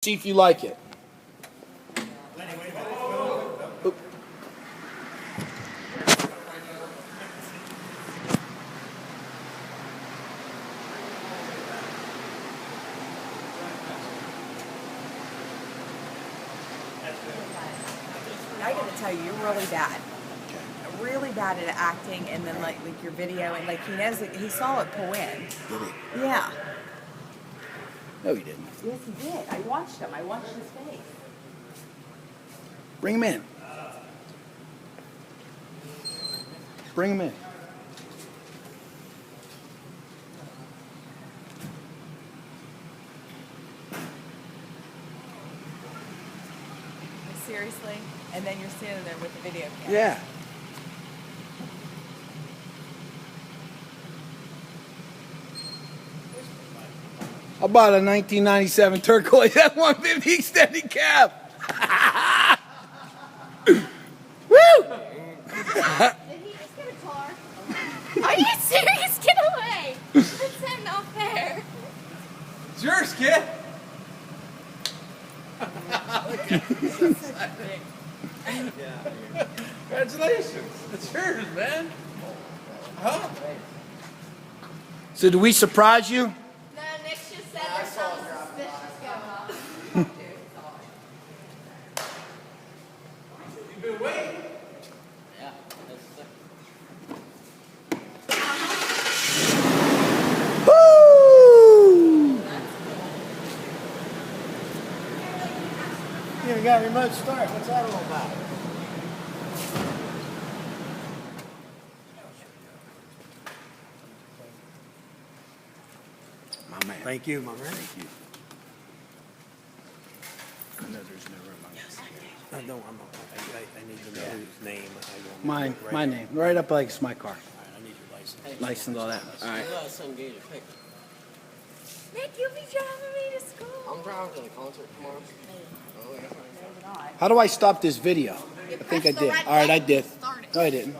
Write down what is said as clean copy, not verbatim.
See if you like it. Oop. I gotta tell you, you're really bad. Really bad at acting, and then like your video, and like he knows it. He saw it pull in. Did he? Yeah. No, he didn't. Yes, he did. I watched him. I watched his face. Bring him in. Bring him in. Seriously? And then you're standing there with the video camera. Yeah. I bought a 1997 turquoise F-150 extended cab. Woo! Did he just get a car? Are you serious? Get away! That's not fair. It's yours, kid. Congratulations. It's yours, man. Huh? So, do we surprise you? No, Nick just said there's something suspicious going on. You've been waiting. Woo! Here, we got remote start. What's that all about? My man. Thank you, my man. Thank you. I know there's no room on this. I don't. I need to know his name. Mine, my name. Right up like it's my car. All right, I need your license. License, all that. All right. Nick, you'll be driving me to school. I'm driving to the concert tomorrow. How do I stop this video? I think I did. All right, I did. Start it. No, I didn't.